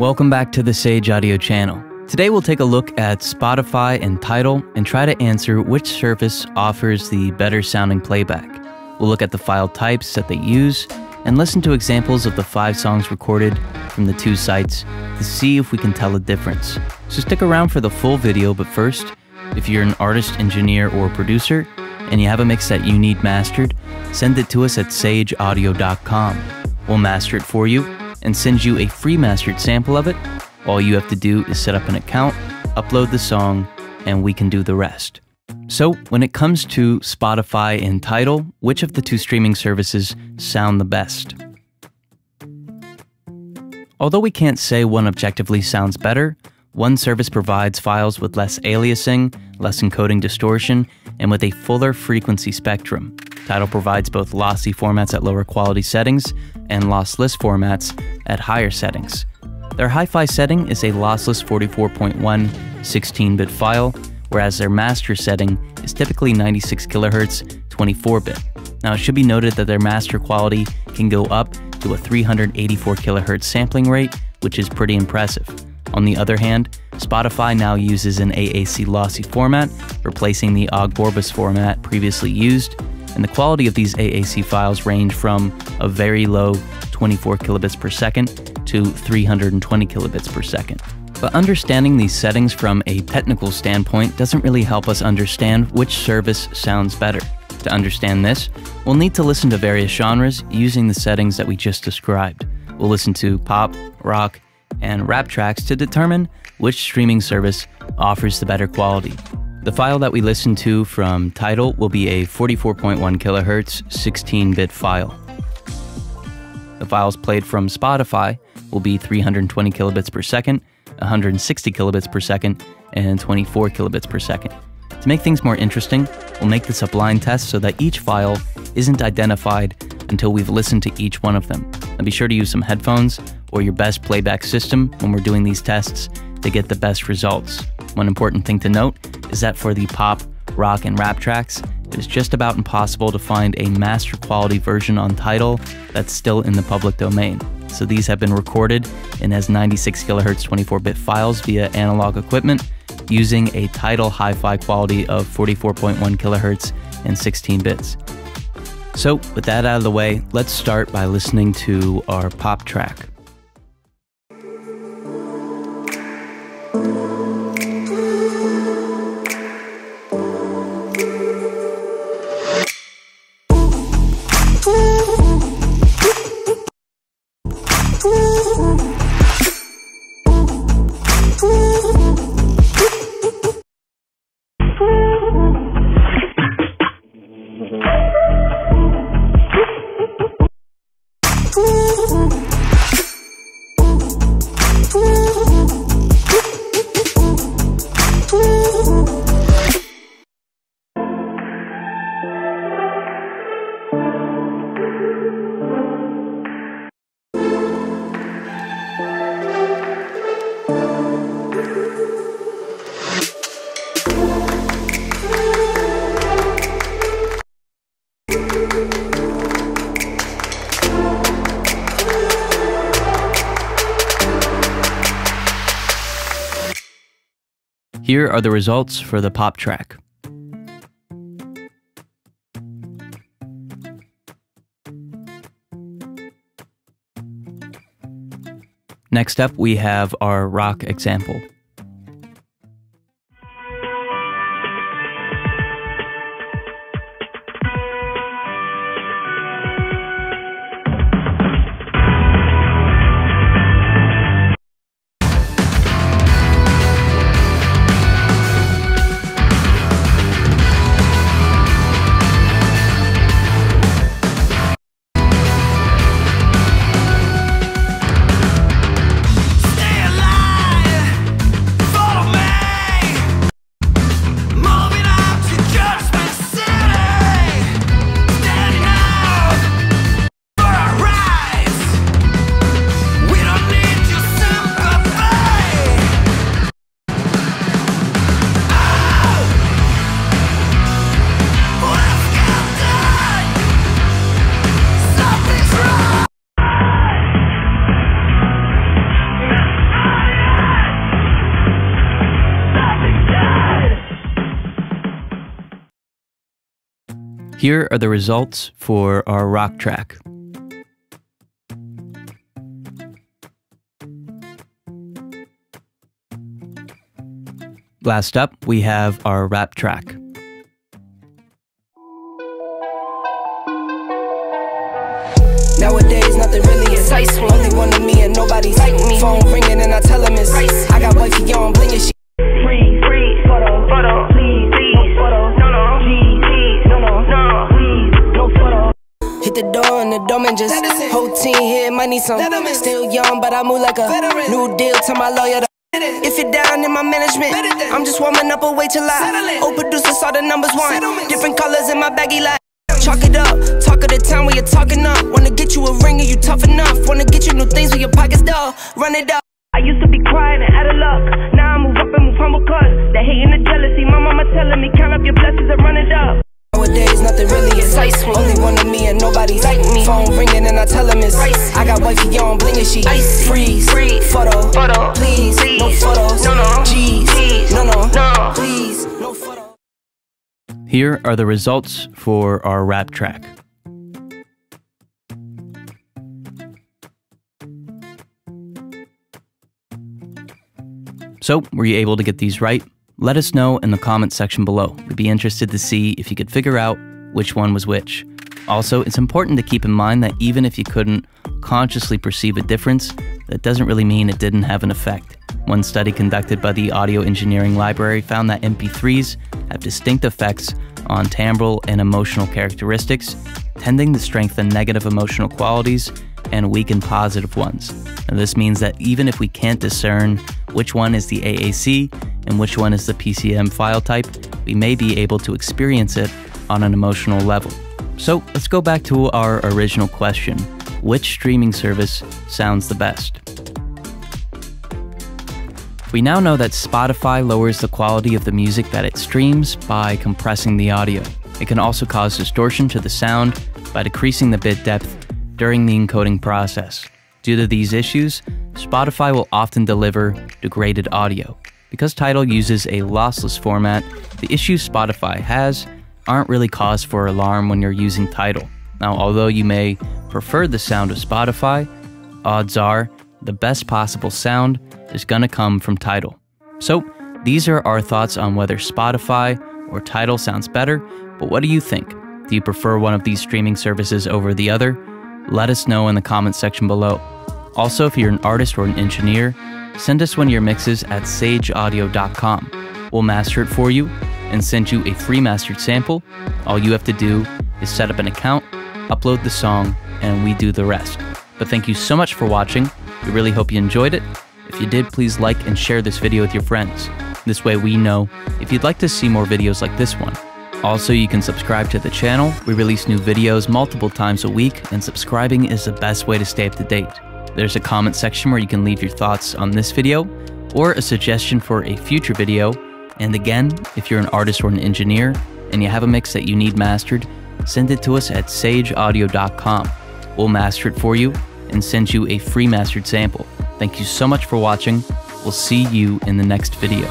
Welcome back to the Sage Audio channel. Today we'll take a look at Spotify and Tidal and try to answer which service offers the better sounding playback. We'll look at the file types that they use and listen to examples of the 5 songs recorded from the 2 sites to see if we can tell a difference. So stick around for the full video, but first, if you're an artist, engineer, or producer and you have a mix that you need mastered, send it to us at sageaudio.com. We'll master it for you and send you a free mastered sample of it. All you have to do is set up an account, upload the song, and we can do the rest. So, when it comes to Spotify and Tidal, which of the 2 streaming services sound the best? Although we can't say one objectively sounds better, one service provides files with less aliasing, less encoding distortion, and with a fuller frequency spectrum. Tidal provides both lossy formats at lower quality settings and lossless formats at higher settings. Their hi-fi setting is a lossless 44.1 16-bit file, whereas their master setting is typically 96 kHz 24-bit. Now, it should be noted that their master quality can go up to a 384 kHz sampling rate, which is pretty impressive. On the other hand, Spotify now uses an AAC lossy format, replacing the OGG Vorbis format previously used, and the quality of these AAC files range from a very low 24 kilobits per second to 320 kilobits per second. But understanding these settings from a technical standpoint doesn't really help us understand which service sounds better. To understand this, we'll need to listen to various genres using the settings that we just described. We'll listen to pop, rock, and rap tracks to determine which streaming service offers the better quality. The file that we listen to from Tidal will be a 44.1 kHz 16-bit file. The files played from Spotify will be 320 kilobits per second, 160 kilobits per second, and 24 kilobits per second. To make things more interesting, we'll make this a blind test so that each file isn't identified until we've listened to each one of them. And be sure to use some headphones or your best playback system when we're doing these tests to get the best results. One important thing to note is that for the pop, rock, and rap tracks, it is just about impossible to find a master quality version on Tidal that's still in the public domain. So these have been recorded in as 96 kHz 24-bit files via analog equipment using a Tidal hi-fi quality of 44.1 kHz and 16 bits. So with that out of the way, let's start by listening to our pop track. Here are the results for the pop track. Next up, we have our rock example. Here are the results for our rock track. Last up, we have our rap track. Nowadays, nothing really is ice. Only one of me and nobody's like me. Phone ringing and I tell him it's ice. I got wifey on bling and she free, photo, please, no photo, no, please, no, please, no photo. Hit the door and the doorman just whole team here might need some. Still young, but I move like a new deal to my lawyer. If you're down in my management, I'm just warming up a way till I old producers saw the numbers one. Different colors in my baggy light. Chalk it up, talk of the town where you're talking up. Wanna get you a ring and you tough enough. Wanna get you new things with your pockets dull. Run it up. I used to be quiet and out of luck. Now I move up and move humble cause the hate and the jealousy. My mama telling me count up your blessings and run it up. Nowadays nothing really is ice. Only one of me and nobody's like me. Phone ringing and I tell him it's ice. I got wifey on bling and she ice. Freeze, photo, please, no photos, no, G's, no, please, no photo. Here are the results for our rap track. So, were you able to get these right? Let us know in the comment section below. We'd be interested to see if you could figure out which one was which. Also, it's important to keep in mind that even if you couldn't consciously perceive a difference, that doesn't really mean it didn't have an effect. One study conducted by the Audio Engineering Library found that MP3s have distinct effects on timbral and emotional characteristics, tending to strengthen negative emotional qualities and weaken positive ones. And this means that even if we can't discern which one is the AAC and which one is the PCM file type, we may be able to experience it on an emotional level. So let's go back to our original question. Which streaming service sounds the best? We now know that Spotify lowers the quality of the music that it streams by compressing the audio. It can also cause distortion to the sound by decreasing the bit depth during the encoding process. Due to these issues, Spotify will often deliver degraded audio. Because Tidal uses a lossless format, the issues Spotify has aren't really cause for alarm when you're using Tidal. Now, although you may prefer the sound of Spotify, odds are the best possible sound is gonna come from Tidal. So, these are our thoughts on whether Spotify or Tidal sounds better, but what do you think? Do you prefer one of these streaming services over the other? Let us know in the comment section below. Also, if you're an artist or an engineer, send us one of your mixes at sageaudio.com. We'll master it for you and send you a free mastered sample. All you have to do is set up an account, upload the song, and we do the rest. But thank you so much for watching. We really hope you enjoyed it. If you did, please like and share this video with your friends. This way we know if you'd like to see more videos like this one. Also, you can subscribe to the channel. We release new videos multiple times a week, and subscribing is the best way to stay up to date. There's a comment section where you can leave your thoughts on this video or a suggestion for a future video. And again, if you're an artist or an engineer and you have a mix that you need mastered, send it to us at sageaudio.com. We'll master it for you and send you a free mastered sample. Thank you so much for watching. We'll see you in the next video.